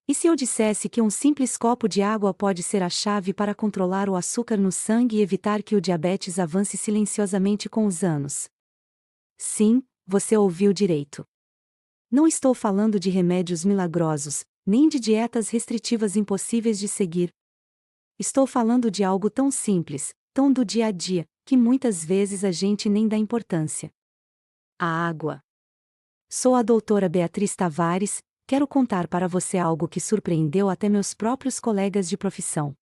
E se eu dissesse que um simples copo de água pode ser a chave para controlar o açúcar no sangue e evitar que o diabetes avance silenciosamente com os anos? Sim, você ouviu direito. Não estou falando de remédios milagrosos, nem de dietas restritivas impossíveis de seguir. Estou falando de algo tão simples, tão do dia a dia, que muitas vezes a gente nem dá importância. A água. Sou a doutora Beatriz Tavares. Quero contar para você algo que surpreendeu até meus próprios colegas de profissão.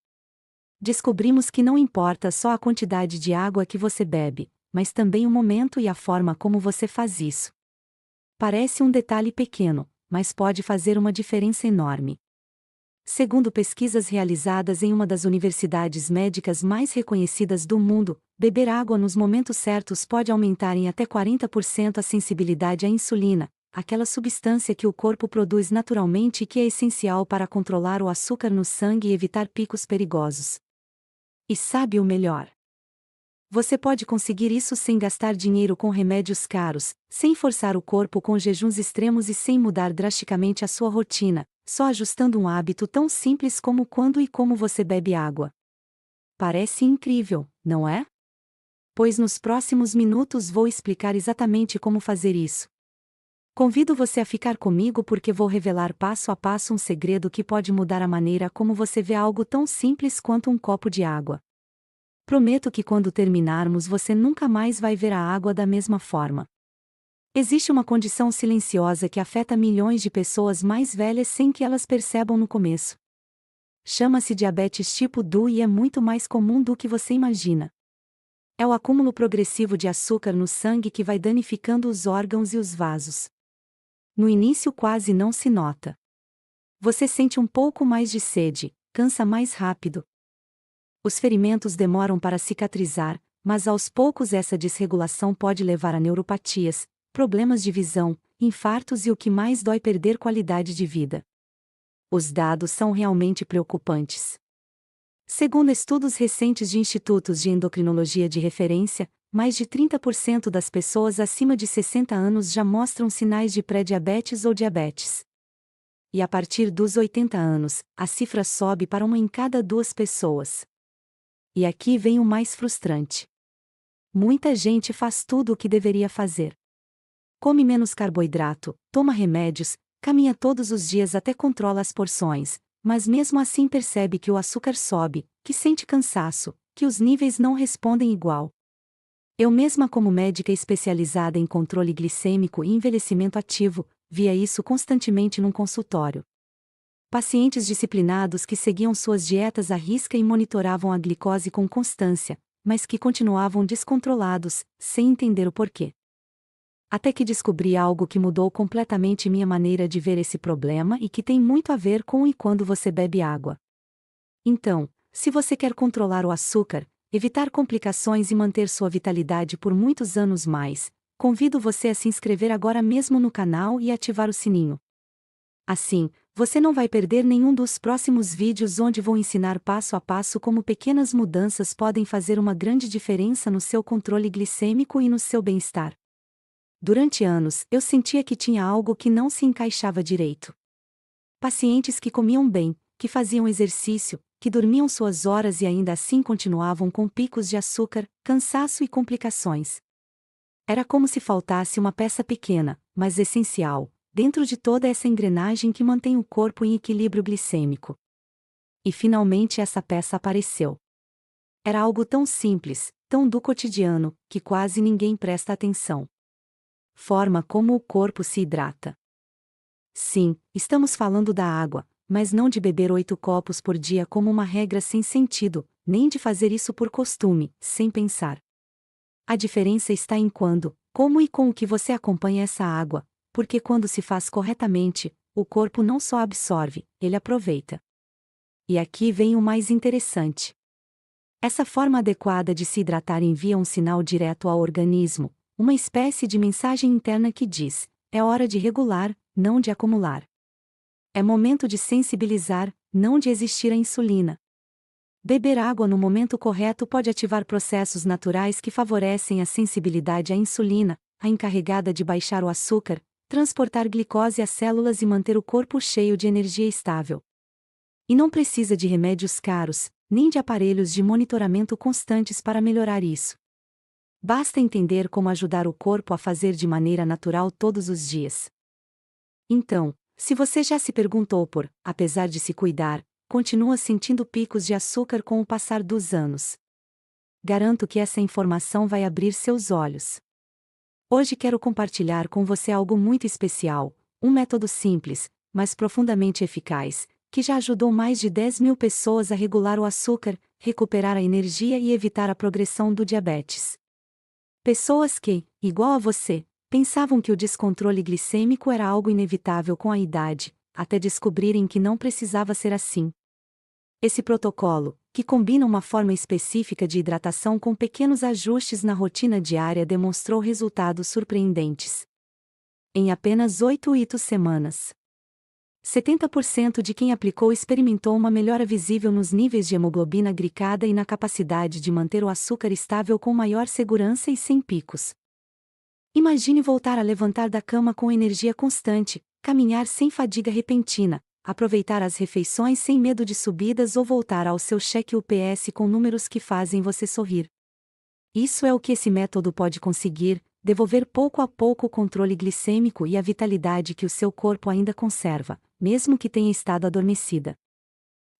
Descobrimos que não importa só a quantidade de água que você bebe, mas também o momento e a forma como você faz isso. Parece um detalhe pequeno, mas pode fazer uma diferença enorme. Segundo pesquisas realizadas em uma das universidades médicas mais reconhecidas do mundo, beber água nos momentos certos pode aumentar em até 40% a sensibilidade à insulina, aquela substância que o corpo produz naturalmente e que é essencial para controlar o açúcar no sangue e evitar picos perigosos. E sabe o melhor? Você pode conseguir isso sem gastar dinheiro com remédios caros, sem forçar o corpo com jejuns extremos e sem mudar drasticamente a sua rotina, só ajustando um hábito tão simples como quando e como você bebe água. Parece incrível, não é? Pois nos próximos minutos vou explicar exatamente como fazer isso. Convido você a ficar comigo porque vou revelar passo a passo um segredo que pode mudar a maneira como você vê algo tão simples quanto um copo de água. Prometo que quando terminarmos você nunca mais vai ver a água da mesma forma. Existe uma condição silenciosa que afeta milhões de pessoas mais velhas sem que elas percebam no começo. Chama-se diabetes tipo 2 e é muito mais comum do que você imagina. É o acúmulo progressivo de açúcar no sangue que vai danificando os órgãos e os vasos. No início quase não se nota. Você sente um pouco mais de sede, cansa mais rápido. Os ferimentos demoram para cicatrizar, mas aos poucos essa desregulação pode levar a neuropatias, problemas de visão, infartos e o que mais dói, perder qualidade de vida. Os dados são realmente preocupantes. Segundo estudos recentes de institutos de endocrinologia de referência, mais de 30% das pessoas acima de 60 anos já mostram sinais de pré-diabetes ou diabetes. E a partir dos 80 anos, a cifra sobe para 1 em cada 2 pessoas. E aqui vem o mais frustrante. Muita gente faz tudo o que deveria fazer. Come menos carboidrato, toma remédios, caminha todos os dias até controla as porções, mas mesmo assim percebe que o açúcar sobe, que sente cansaço, que os níveis não respondem igual. Eu mesma, como médica especializada em controle glicêmico e envelhecimento ativo, via isso constantemente num consultório. Pacientes disciplinados que seguiam suas dietas à risca e monitoravam a glicose com constância, mas que continuavam descontrolados, sem entender o porquê. Até que descobri algo que mudou completamente minha maneira de ver esse problema e que tem muito a ver com e quando você bebe água. Então, se você quer controlar o açúcar, evitar complicações e manter sua vitalidade por muitos anos mais, convido você a se inscrever agora mesmo no canal e ativar o sininho. Assim, você não vai perder nenhum dos próximos vídeos onde vou ensinar passo a passo como pequenas mudanças podem fazer uma grande diferença no seu controle glicêmico e no seu bem-estar. Durante anos, eu sentia que tinha algo que não se encaixava direito. Pacientes que comiam bem, que faziam exercício, que dormiam suas horas e ainda assim continuavam com picos de açúcar, cansaço e complicações. Era como se faltasse uma peça pequena, mas essencial, dentro de toda essa engrenagem que mantém o corpo em equilíbrio glicêmico. E finalmente essa peça apareceu. Era algo tão simples, tão do cotidiano, que quase ninguém presta atenção. Forma como o corpo se hidrata. Sim, estamos falando da água, mas não de beber 8 copos por dia como uma regra sem sentido, nem de fazer isso por costume, sem pensar. A diferença está em quando, como e com o que você acompanha essa água, porque quando se faz corretamente, o corpo não só absorve, ele aproveita. E aqui vem o mais interessante. Essa forma adequada de se hidratar envia um sinal direto ao organismo, uma espécie de mensagem interna que diz: é hora de regular, não de acumular. É momento de sensibilizar, não de existir a insulina. Beber água no momento correto pode ativar processos naturais que favorecem a sensibilidade à insulina, a encarregada de baixar o açúcar, transportar glicose às células e manter o corpo cheio de energia estável. E não precisa de remédios caros, nem de aparelhos de monitoramento constantes para melhorar isso. Basta entender como ajudar o corpo a fazer de maneira natural todos os dias. Então, se você já se perguntou apesar de se cuidar, continua sentindo picos de açúcar com o passar dos anos. Garanto que essa informação vai abrir seus olhos. Hoje quero compartilhar com você algo muito especial, um método simples, mas profundamente eficaz, que já ajudou mais de 10.000 pessoas a regular o açúcar, recuperar a energia e evitar a progressão do diabetes. Pessoas que, igual a você, pensavam que o descontrole glicêmico era algo inevitável com a idade, até descobrirem que não precisava ser assim. Esse protocolo, que combina uma forma específica de hidratação com pequenos ajustes na rotina diária, demonstrou resultados surpreendentes. Em apenas 8 semanas, 70% de quem aplicou experimentou uma melhora visível nos níveis de hemoglobina glicada e na capacidade de manter o açúcar estável com maior segurança e sem picos. Imagine voltar a levantar da cama com energia constante, caminhar sem fadiga repentina, aproveitar as refeições sem medo de subidas ou voltar ao seu cheque UPS com números que fazem você sorrir. Isso é o que esse método pode conseguir: devolver pouco a pouco o controle glicêmico e a vitalidade que o seu corpo ainda conserva, mesmo que tenha estado adormecida.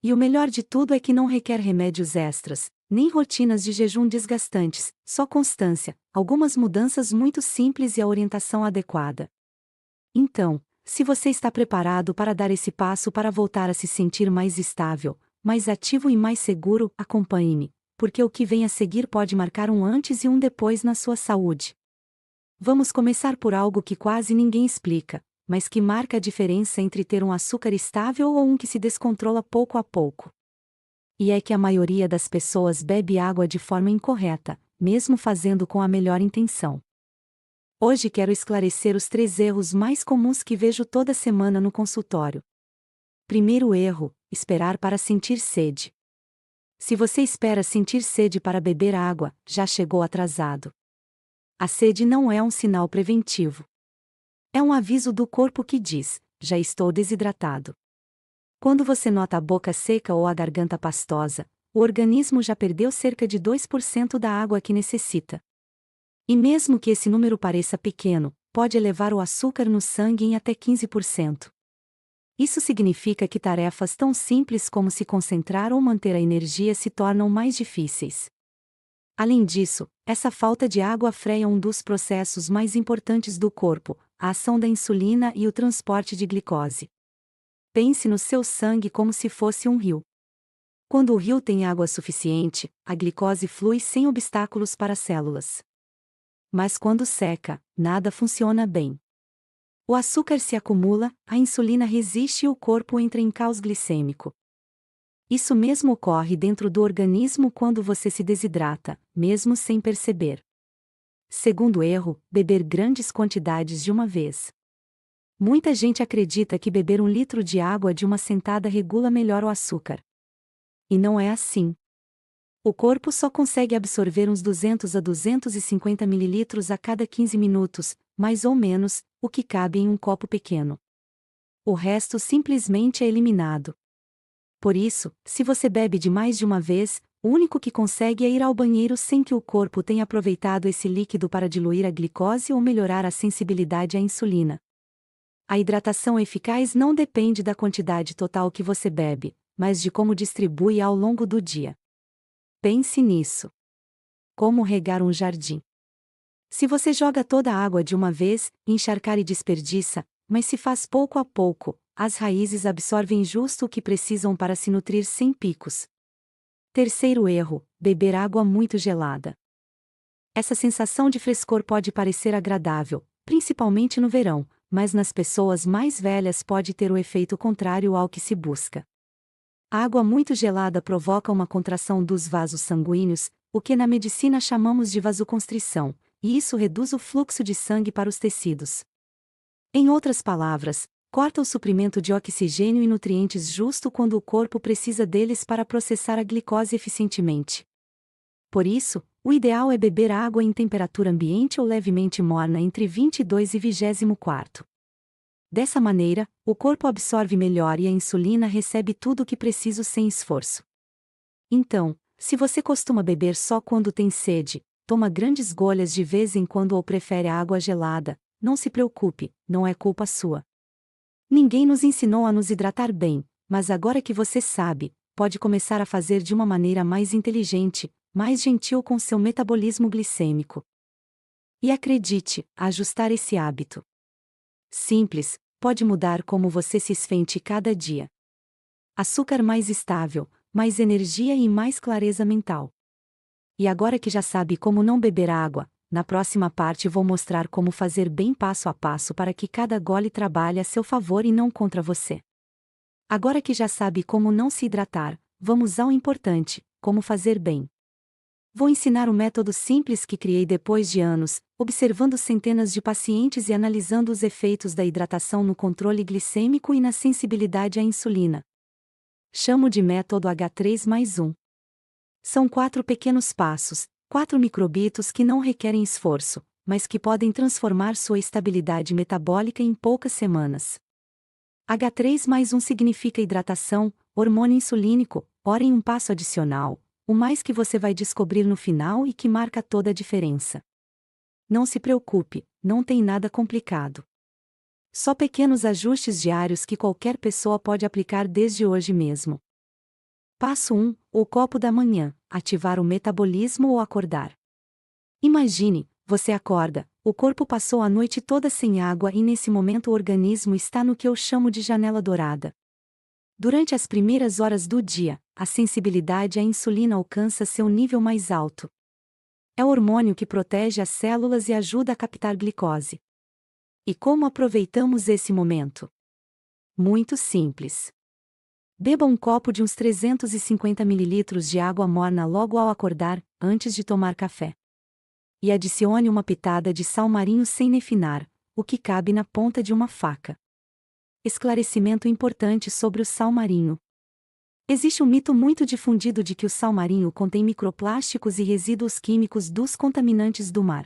E o melhor de tudo é que não requer remédios extras, nem rotinas de jejum desgastantes, só constância, algumas mudanças muito simples e a orientação adequada. Então, se você está preparado para dar esse passo para voltar a se sentir mais estável, mais ativo e mais seguro, acompanhe-me, porque o que vem a seguir pode marcar um antes e um depois na sua saúde. Vamos começar por algo que quase ninguém explica, mas que marca a diferença entre ter um açúcar estável ou um que se descontrola pouco a pouco. E é que a maioria das pessoas bebe água de forma incorreta, mesmo fazendo com a melhor intenção. Hoje quero esclarecer os 3 erros mais comuns que vejo toda semana no consultório. Primeiro erro: esperar para sentir sede. Se você espera sentir sede para beber água, já chegou atrasado. A sede não é um sinal preventivo. É um aviso do corpo que diz: já estou desidratado. Quando você nota a boca seca ou a garganta pastosa, o organismo já perdeu cerca de 2% da água que necessita. E mesmo que esse número pareça pequeno, pode elevar o açúcar no sangue em até 15%. Isso significa que tarefas tão simples como se concentrar ou manter a energia se tornam mais difíceis. Além disso, essa falta de água freia um dos processos mais importantes do corpo, a ação da insulina e o transporte de glicose. Pense no seu sangue como se fosse um rio. Quando o rio tem água suficiente, a glicose flui sem obstáculos para as células. Mas quando seca, nada funciona bem. O açúcar se acumula, a insulina resiste e o corpo entra em caos glicêmico. Isso mesmo ocorre dentro do organismo quando você se desidrata, mesmo sem perceber. Segundo erro: beber grandes quantidades de uma vez. Muita gente acredita que beber 1 litro de água de uma sentada regula melhor o açúcar. E não é assim. O corpo só consegue absorver uns 200 a 250 mililitros a cada 15 minutos, mais ou menos, o que cabe em um copo pequeno. O resto simplesmente é eliminado. Por isso, se você bebe de mais de uma vez, o único que consegue é ir ao banheiro sem que o corpo tenha aproveitado esse líquido para diluir a glicose ou melhorar a sensibilidade à insulina. A hidratação eficaz não depende da quantidade total que você bebe, mas de como distribui ao longo do dia. Pense nisso. Como regar um jardim. Se você joga toda a água de uma vez, encharcar e desperdiça, mas se faz pouco a pouco, as raízes absorvem justo o que precisam para se nutrir sem picos. Terceiro erro: beber água muito gelada. Essa sensação de frescor pode parecer agradável, principalmente no verão, mas nas pessoas mais velhas pode ter o efeito contrário ao que se busca. A água muito gelada provoca uma contração dos vasos sanguíneos, o que na medicina chamamos de vasoconstrição, e isso reduz o fluxo de sangue para os tecidos. Em outras palavras, corta o suprimento de oxigênio e nutrientes justo quando o corpo precisa deles para processar a glicose eficientemente. Por isso, o ideal é beber água em temperatura ambiente ou levemente morna entre 22 e 24. Dessa maneira, o corpo absorve melhor e a insulina recebe tudo o que precisa sem esforço. Então, se você costuma beber só quando tem sede, toma grandes goles de vez em quando ou prefere a água gelada, não se preocupe, não é culpa sua. Ninguém nos ensinou a nos hidratar bem, mas agora que você sabe, pode começar a fazer de uma maneira mais inteligente, mais gentil com seu metabolismo glicêmico. E acredite, ajustar esse hábito simples pode mudar como você se sente cada dia. Açúcar mais estável, mais energia e mais clareza mental. E agora que já sabe como não beber água, na próxima parte vou mostrar como fazer bem passo a passo para que cada gole trabalhe a seu favor e não contra você. Agora que já sabe como não se hidratar, vamos ao importante, como fazer bem. Vou ensinar um método simples que criei depois de anos, observando centenas de pacientes e analisando os efeitos da hidratação no controle glicêmico e na sensibilidade à insulina. Chamo de método H3+1. São 4 pequenos passos, 4 microbitos que não requerem esforço, mas que podem transformar sua estabilidade metabólica em poucas semanas. H3+1 significa hidratação, hormônio insulínico, ora em um passo adicional, o mais que você vai descobrir no final e que marca toda a diferença. Não se preocupe, não tem nada complicado. Só pequenos ajustes diários que qualquer pessoa pode aplicar desde hoje mesmo. Passo 1. O copo da manhã, ativar o metabolismo ou acordar. Imagine, você acorda, o corpo passou a noite toda sem água e nesse momento o organismo está no que eu chamo de janela dourada. Durante as primeiras horas do dia, a sensibilidade à insulina alcança seu nível mais alto. É o hormônio que protege as células e ajuda a captar glicose. E como aproveitamos esse momento? Muito simples. Beba um copo de uns 350 ml de água morna logo ao acordar, antes de tomar café. E adicione uma pitada de sal marinho sem refinar, o que cabe na ponta de uma faca. Esclarecimento importante sobre o sal marinho. Existe um mito muito difundido de que o sal marinho contém microplásticos e resíduos químicos dos contaminantes do mar.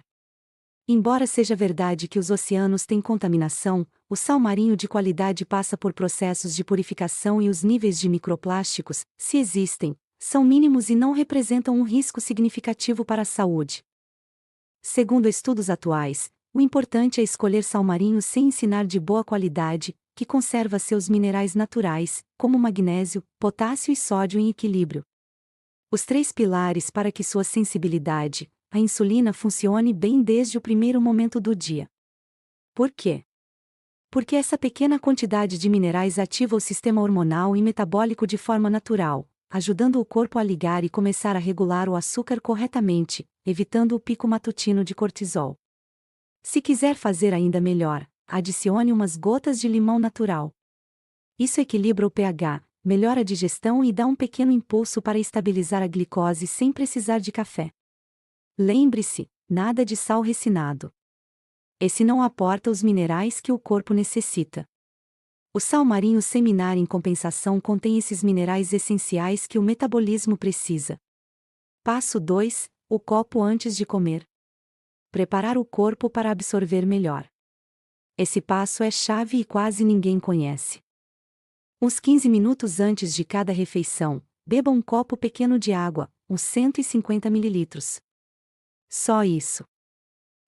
Embora seja verdade que os oceanos têm contaminação, o sal marinho de qualidade passa por processos de purificação e os níveis de microplásticos, se existem, são mínimos e não representam um risco significativo para a saúde. Segundo estudos atuais, o importante é escolher sal marinho sem ensinar de boa qualidade, que conserva seus minerais naturais, como magnésio, potássio e sódio em equilíbrio. Os 3 pilares para que sua sensibilidade, a insulina funcione bem desde o primeiro momento do dia. Por quê? Porque essa pequena quantidade de minerais ativa o sistema hormonal e metabólico de forma natural, ajudando o corpo a ligar e começar a regular o açúcar corretamente, evitando o pico matutino de cortisol. Se quiser fazer ainda melhor, adicione umas gotas de limão natural. Isso equilibra o pH, melhora a digestão e dá um pequeno impulso para estabilizar a glicose sem precisar de café. Lembre-se, nada de sal refinado. Esse não aporta os minerais que o corpo necessita. O sal marinho seminar em compensação contém esses minerais essenciais que o metabolismo precisa. Passo 2. O copo antes de comer. Preparar o corpo para absorver melhor. Esse passo é chave e quase ninguém conhece. Uns 15 minutos antes de cada refeição, beba um copo pequeno de água, uns 150 ml. Só isso.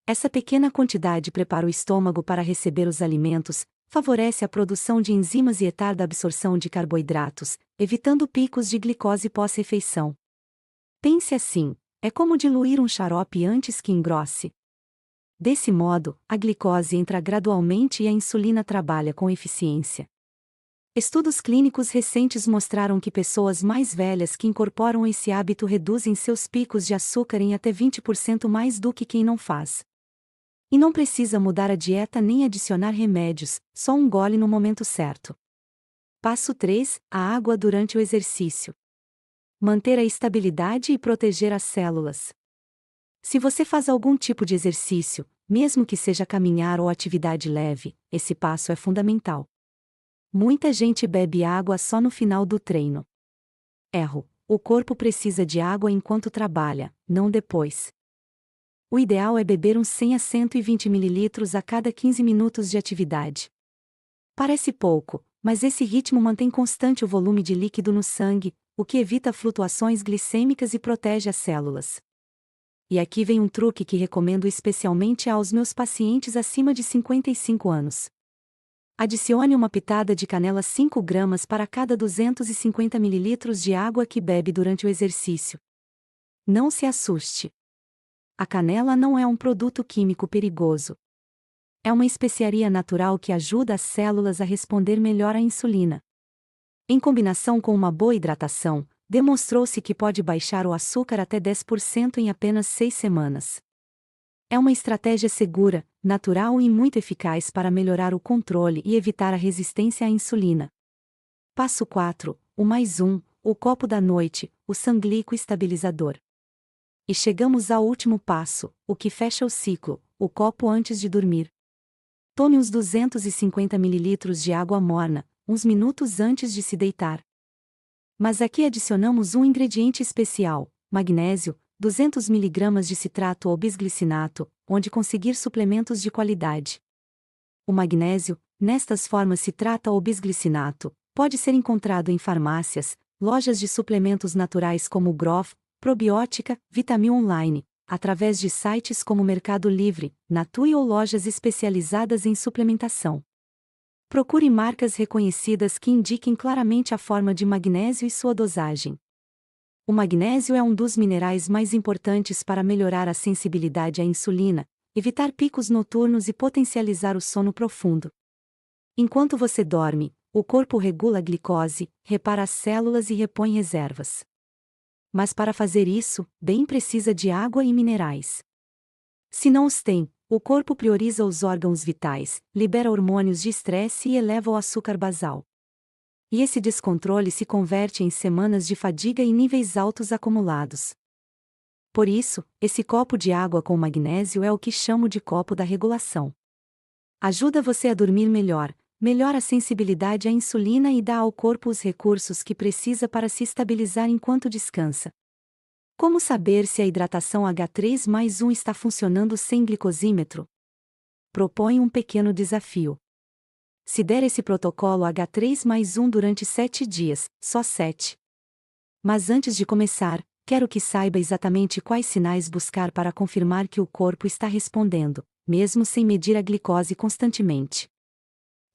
Essa pequena quantidade prepara o estômago para receber os alimentos, favorece a produção de enzimas e retarda a absorção de carboidratos, evitando picos de glicose pós-refeição. Pense assim, é como diluir um xarope antes que engrosse. Desse modo, a glicose entra gradualmente e a insulina trabalha com eficiência. Estudos clínicos recentes mostraram que pessoas mais velhas que incorporam esse hábito reduzem seus picos de açúcar em até 20% mais do que quem não faz. E não precisa mudar a dieta nem adicionar remédios, só um gole no momento certo. Passo 3. A água durante o exercício. Manter a estabilidade e proteger as células. Se você faz algum tipo de exercício, mesmo que seja caminhar ou atividade leve, esse passo é fundamental. Muita gente bebe água só no final do treino. Erro. O corpo precisa de água enquanto trabalha, não depois. O ideal é beber uns 100 a 120 ml a cada 15 minutos de atividade. Parece pouco, mas esse ritmo mantém constante o volume de líquido no sangue, o que evita flutuações glicêmicas e protege as células. E aqui vem um truque que recomendo especialmente aos meus pacientes acima de 55 anos. Adicione uma pitada de canela 5 gramas para cada 250 ml de água que bebe durante o exercício. Não se assuste. A canela não é um produto químico perigoso. É uma especiaria natural que ajuda as células a responder melhor à insulina. Em combinação com uma boa hidratação, demonstrou-se que pode baixar o açúcar até 10% em apenas 6 semanas. É uma estratégia segura, natural e muito eficaz para melhorar o controle e evitar a resistência à insulina. Passo 4. O mais um, o copo da noite, o sanglico estabilizador. E chegamos ao último passo, o que fecha o ciclo, o copo antes de dormir. Tome uns 250 ml de água morna, uns minutos antes de se deitar. Mas aqui adicionamos um ingrediente especial, magnésio, 200 mg de citrato ou bisglicinato, onde conseguir suplementos de qualidade. O magnésio, nestas formas citrata ou bisglicinato, pode ser encontrado em farmácias, lojas de suplementos naturais como Grof, Probiótica, Vitamin Online, através de sites como Mercado Livre, Natui ou lojas especializadas em suplementação. Procure marcas reconhecidas que indiquem claramente a forma de magnésio e sua dosagem. O magnésio é um dos minerais mais importantes para melhorar a sensibilidade à insulina, evitar picos noturnos e potencializar o sono profundo. Enquanto você dorme, o corpo regula a glicose, repara as células e repõe reservas. Mas para fazer isso, bem precisa de água e minerais. Se não os tem, o corpo prioriza os órgãos vitais, libera hormônios de estresse e eleva o açúcar basal. E esse descontrole se converte em semanas de fadiga e níveis altos acumulados. Por isso, esse copo de água com magnésio é o que chamo de copo da regulação. Ajuda você a dormir melhor, melhora a sensibilidade à insulina e dá ao corpo os recursos que precisa para se estabilizar enquanto descansa. Como saber se a hidratação H3+1 está funcionando sem glicosímetro? Proponho um pequeno desafio. Se der esse protocolo H3+1 durante 7 dias, só 7. Mas antes de começar, quero que saiba exatamente quais sinais buscar para confirmar que o corpo está respondendo, mesmo sem medir a glicose constantemente.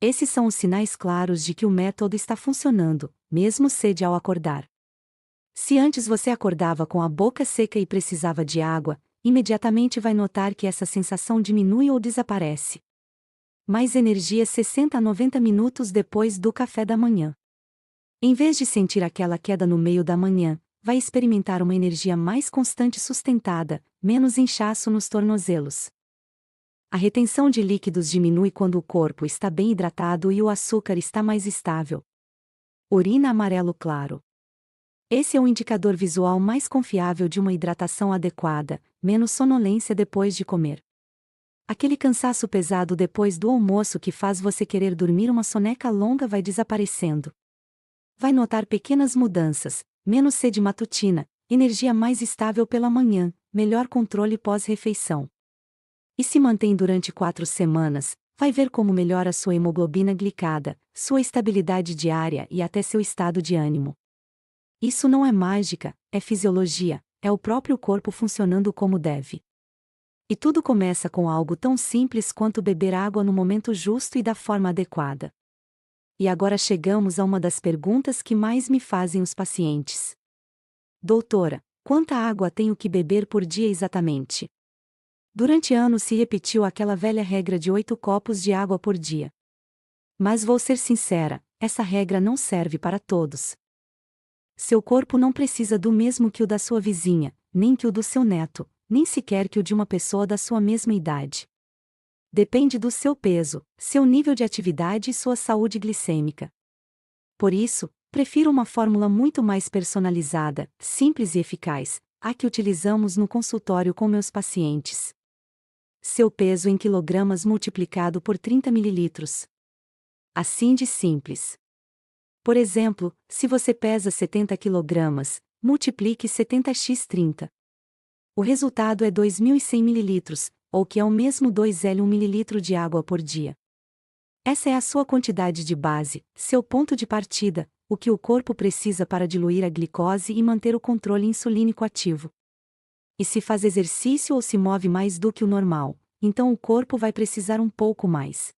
Esses são os sinais claros de que o método está funcionando, mesmo cedo ao acordar. Se antes você acordava com a boca seca e precisava de água, imediatamente vai notar que essa sensação diminui ou desaparece. Mais energia 60 a 90 minutos depois do café da manhã. Em vez de sentir aquela queda no meio da manhã, vai experimentar uma energia mais constante e sustentada, menos inchaço nos tornozelos. A retenção de líquidos diminui quando o corpo está bem hidratado e o açúcar está mais estável. Urina amarelo claro. Esse é o indicador visual mais confiável de uma hidratação adequada, menos sonolência depois de comer. Aquele cansaço pesado depois do almoço que faz você querer dormir uma soneca longa vai desaparecendo. Vai notar pequenas mudanças, menos sede matutina, energia mais estável pela manhã, melhor controle pós-refeição. E se mantém durante 4 semanas, vai ver como melhora sua hemoglobina glicada, sua estabilidade diária e até seu estado de ânimo. Isso não é mágica, é fisiologia, é o próprio corpo funcionando como deve. E tudo começa com algo tão simples quanto beber água no momento justo e da forma adequada. E agora chegamos a uma das perguntas que mais me fazem os pacientes. Doutora, quanta água tenho que beber por dia exatamente? Durante anos se repetiu aquela velha regra de 8 copos de água por dia. Mas vou ser sincera, essa regra não serve para todos. Seu corpo não precisa do mesmo que o da sua vizinha, nem que o do seu neto, nem sequer que o de uma pessoa da sua mesma idade. Depende do seu peso, seu nível de atividade e sua saúde glicêmica. Por isso, prefiro uma fórmula muito mais personalizada, simples e eficaz, a que utilizamos no consultório com meus pacientes. Seu peso em quilogramas multiplicado por 30 ml. Assim de simples. Por exemplo, se você pesa 70 kg, multiplique 70x30. O resultado é 2.100 ml, ou que é o mesmo 2L1 ml de água por dia. Essa é a sua quantidade de base, seu ponto de partida, o que o corpo precisa para diluir a glicose e manter o controle insulínico ativo. E se faz exercício ou se move mais do que o normal, então o corpo vai precisar um pouco mais.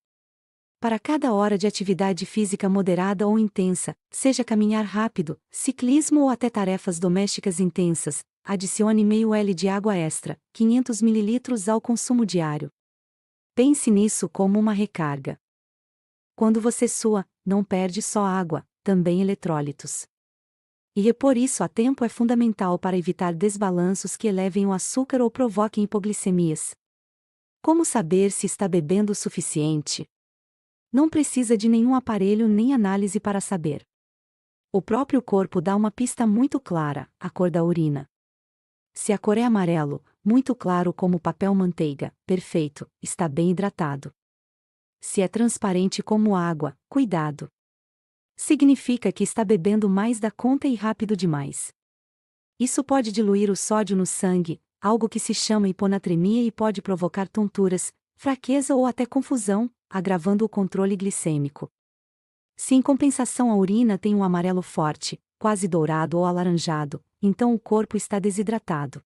Para cada hora de atividade física moderada ou intensa, seja caminhar rápido, ciclismo ou até tarefas domésticas intensas, adicione meio L de água extra, 500 ml ao consumo diário. Pense nisso como uma recarga. Quando você sua, não perde só água, também eletrólitos. E repor isso a tempo é fundamental para evitar desbalanços que elevem o açúcar ou provoquem hipoglicemias. Como saber se está bebendo o suficiente? Não precisa de nenhum aparelho nem análise para saber. O próprio corpo dá uma pista muito clara, a cor da urina. Se a cor é amarelo, muito claro como papel manteiga, perfeito, está bem hidratado. Se é transparente como água, cuidado. Significa que está bebendo mais da conta e rápido demais. Isso pode diluir o sódio no sangue, algo que se chama hiponatremia e pode provocar tonturas, fraqueza ou até confusão, agravando o controle glicêmico. Se em compensação a urina tem um amarelo forte, quase dourado ou alaranjado, então o corpo está desidratado.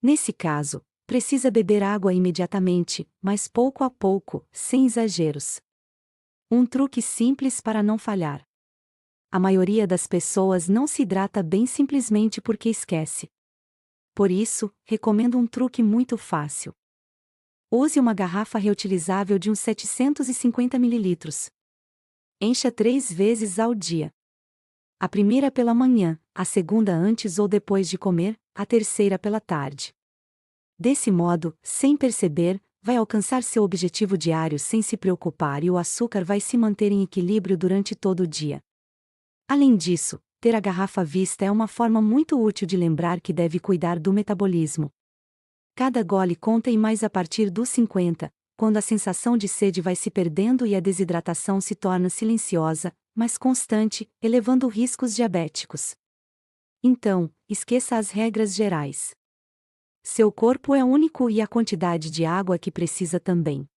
Nesse caso, precisa beber água imediatamente, mas pouco a pouco, sem exageros. Um truque simples para não falhar. A maioria das pessoas não se hidrata bem simplesmente porque esquece. Por isso, recomendo um truque muito fácil. Use uma garrafa reutilizável de uns 750 ml. Encha 3 vezes ao dia. A primeira pela manhã, a segunda antes ou depois de comer, a terceira pela tarde. Desse modo, sem perceber, vai alcançar seu objetivo diário sem se preocupar e o açúcar vai se manter em equilíbrio durante todo o dia. Além disso, ter a garrafa à vista é uma forma muito útil de lembrar que deve cuidar do metabolismo. Cada gole conta e mais a partir dos 50, quando a sensação de sede vai se perdendo e a desidratação se torna silenciosa, mas constante, elevando riscos diabéticos. Então, esqueça as regras gerais. Seu corpo é único e a quantidade de água que precisa também.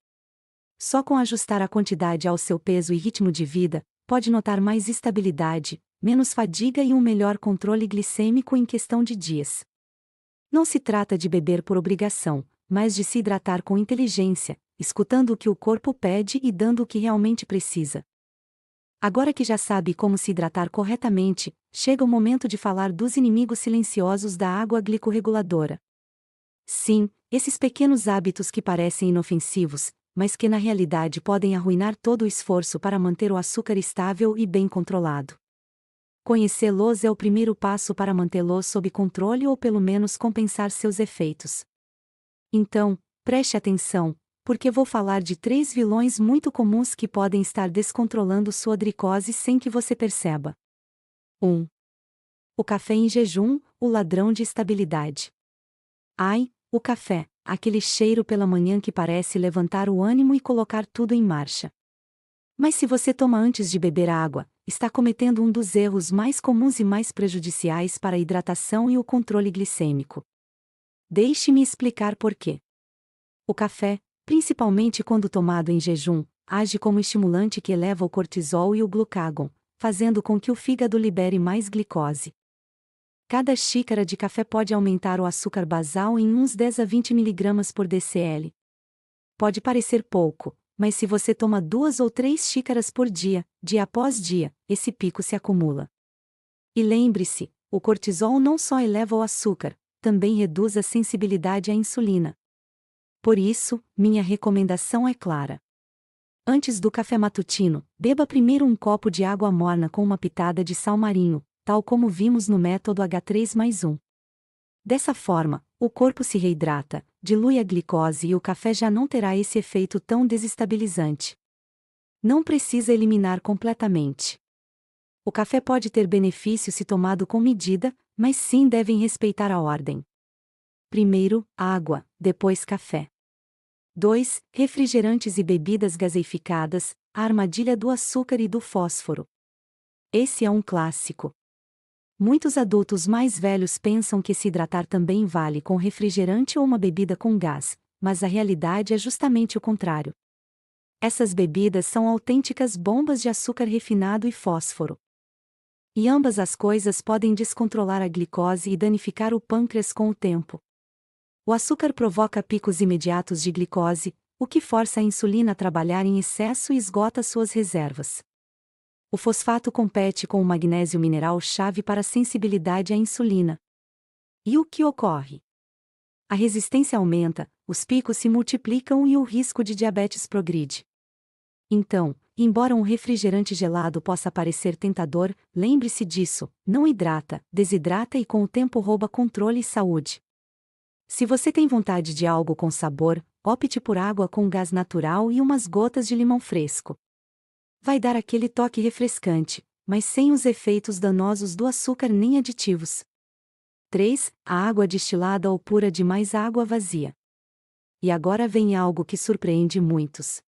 Só com ajustar a quantidade ao seu peso e ritmo de vida, pode notar mais estabilidade, menos fadiga e um melhor controle glicêmico em questão de dias. Não se trata de beber por obrigação, mas de se hidratar com inteligência, escutando o que o corpo pede e dando o que realmente precisa. Agora que já sabe como se hidratar corretamente, chega o momento de falar dos inimigos silenciosos da água glicorreguladora. Sim, esses pequenos hábitos que parecem inofensivos, mas que na realidade podem arruinar todo o esforço para manter o açúcar estável e bem controlado. Conhecê-los é o primeiro passo para mantê-los sob controle ou pelo menos compensar seus efeitos. Então, preste atenção, porque vou falar de 3 vilões muito comuns que podem estar descontrolando sua glicose sem que você perceba. 1. O café em jejum, o ladrão de estabilidade. Ai, o café, aquele cheiro pela manhã que parece levantar o ânimo e colocar tudo em marcha. Mas se você toma antes de beber água, está cometendo um dos erros mais comuns e mais prejudiciais para a hidratação e o controle glicêmico. Deixe-me explicar por quê. O café, principalmente quando tomado em jejum, age como estimulante que eleva o cortisol e o glucagon, fazendo com que o fígado libere mais glicose. Cada xícara de café pode aumentar o açúcar basal em uns 10 a 20 mg por decl. Pode parecer pouco, mas se você toma 2 ou 3 xícaras por dia, dia após dia, esse pico se acumula. E lembre-se, o cortisol não só eleva o açúcar, também reduz a sensibilidade à insulina. Por isso, minha recomendação é clara. Antes do café matutino, beba primeiro um copo de água morna com uma pitada de sal marinho, tal como vimos no método H3+1. Dessa forma, o corpo se reidrata, dilui a glicose e o café já não terá esse efeito tão desestabilizante. Não precisa eliminar completamente. O café pode ter benefício se tomado com medida, mas sim devem respeitar a ordem. Primeiro, água, depois café. 2. Refrigerantes e bebidas gaseificadas, a armadilha do açúcar e do fósforo. Esse é um clássico. Muitos adultos mais velhos pensam que se hidratar também vale com refrigerante ou uma bebida com gás, mas a realidade é justamente o contrário. Essas bebidas são autênticas bombas de açúcar refinado e fósforo. E ambas as coisas podem descontrolar a glicose e danificar o pâncreas com o tempo. O açúcar provoca picos imediatos de glicose, o que força a insulina a trabalhar em excesso e esgota suas reservas. O fosfato compete com o magnésio mineral-chave para a sensibilidade à insulina. E o que ocorre? A resistência aumenta, os picos se multiplicam e o risco de diabetes progride. Então, embora um refrigerante gelado possa parecer tentador, lembre-se disso: não hidrata, desidrata e com o tempo rouba controle e saúde. Se você tem vontade de algo com sabor, opte por água com gás natural e umas gotas de limão fresco. Vai dar aquele toque refrescante, mas sem os efeitos danosos do açúcar nem aditivos. 3. A água destilada ou pura demais água vazia. E agora vem algo que surpreende muitos.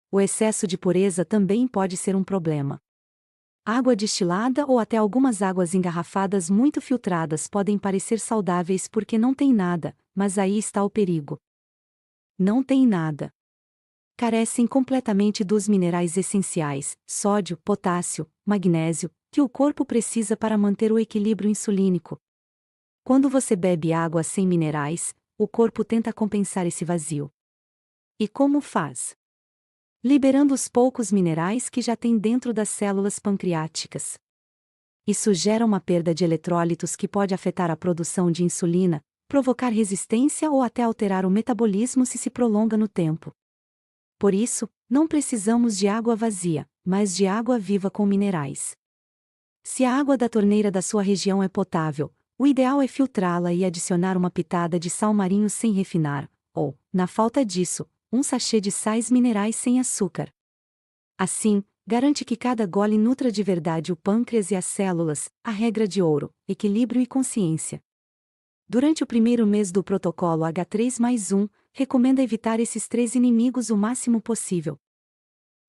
O excesso de pureza também pode ser um problema. Água destilada ou até algumas águas engarrafadas muito filtradas podem parecer saudáveis porque não tem nada, mas aí está o perigo. Não tem nada. Carecem completamente dos minerais essenciais, sódio, potássio, magnésio, que o corpo precisa para manter o equilíbrio insulínico. Quando você bebe água sem minerais, o corpo tenta compensar esse vazio. E como faz? Liberando os poucos minerais que já tem dentro das células pancreáticas. Isso gera uma perda de eletrólitos que pode afetar a produção de insulina, provocar resistência ou até alterar o metabolismo se prolonga no tempo. Por isso, não precisamos de água vazia, mas de água viva com minerais. Se a água da torneira da sua região é potável, o ideal é filtrá-la e adicionar uma pitada de sal marinho sem refinar, ou, na falta disso, um sachê de sais minerais sem açúcar. Assim, garante que cada gole nutra de verdade o pâncreas e as células, a regra de ouro: equilíbrio e consciência. Durante o primeiro mês do protocolo H3+1, recomenda evitar esses 3 inimigos o máximo possível.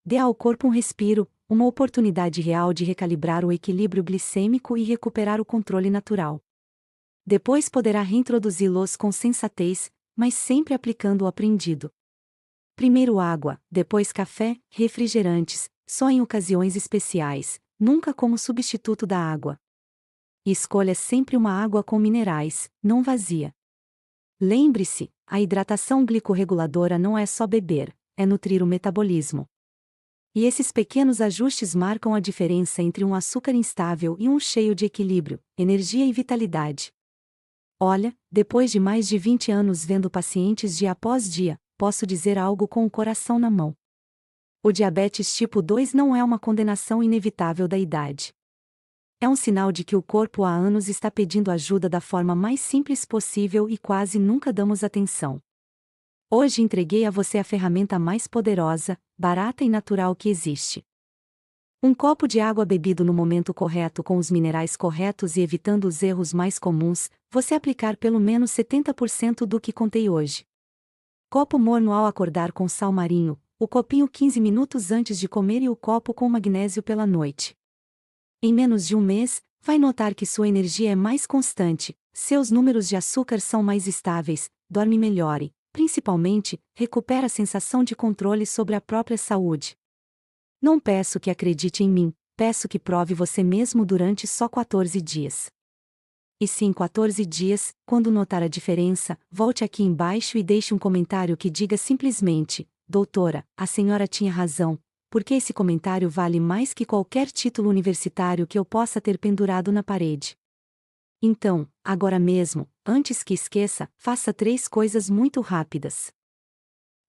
Dê ao corpo um respiro, uma oportunidade real de recalibrar o equilíbrio glicêmico e recuperar o controle natural. Depois poderá reintroduzi-los com sensatez, mas sempre aplicando o aprendido. Primeiro água, depois café, refrigerantes, só em ocasiões especiais, nunca como substituto da água. E escolha sempre uma água com minerais, não vazia. Lembre-se, a hidratação glicorreguladora não é só beber, é nutrir o metabolismo. E esses pequenos ajustes marcam a diferença entre um açúcar instável e um cheio de equilíbrio, energia e vitalidade. Olha, depois de mais de 20 anos vendo pacientes dia após dia, posso dizer algo com o coração na mão. O diabetes tipo 2 não é uma condenação inevitável da idade. É um sinal de que o corpo há anos está pedindo ajuda da forma mais simples possível e quase nunca damos atenção. Hoje entreguei a você a ferramenta mais poderosa, barata e natural que existe. Um copo de água bebido no momento correto com os minerais corretos e evitando os erros mais comuns, você aplicar pelo menos 70% do que contei hoje. Copo morno ao acordar com sal marinho, o copinho 15 minutos antes de comer e o copo com magnésio pela noite. Em menos de um mês, vai notar que sua energia é mais constante, seus números de açúcar são mais estáveis, dorme melhor e, principalmente, recupera a sensação de controle sobre a própria saúde. Não peço que acredite em mim, peço que prove você mesmo durante só 14 dias. E se em 14 dias, quando notar a diferença, volte aqui embaixo e deixe um comentário que diga simplesmente: doutora, a senhora tinha razão, porque esse comentário vale mais que qualquer título universitário que eu possa ter pendurado na parede. Então, agora mesmo, antes que esqueça, faça 3 coisas muito rápidas.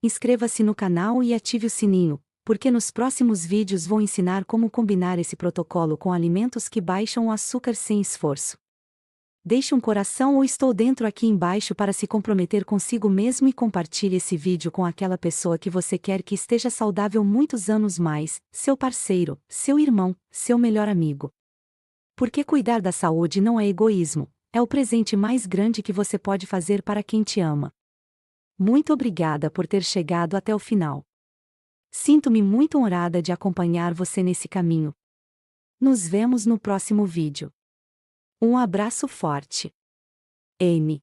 Inscreva-se no canal e ative o sininho, porque nos próximos vídeos vou ensinar como combinar esse protocolo com alimentos que baixam o açúcar sem esforço. Deixe um coração ou estou dentro aqui embaixo para se comprometer consigo mesmo e compartilhe esse vídeo com aquela pessoa que você quer que esteja saudável muitos anos mais, seu parceiro, seu irmão, seu melhor amigo. Porque cuidar da saúde não é egoísmo, é o presente mais grande que você pode fazer para quem te ama. Muito obrigada por ter chegado até o final. Sinto-me muito honrada de acompanhar você nesse caminho. Nos vemos no próximo vídeo. Um abraço forte. M.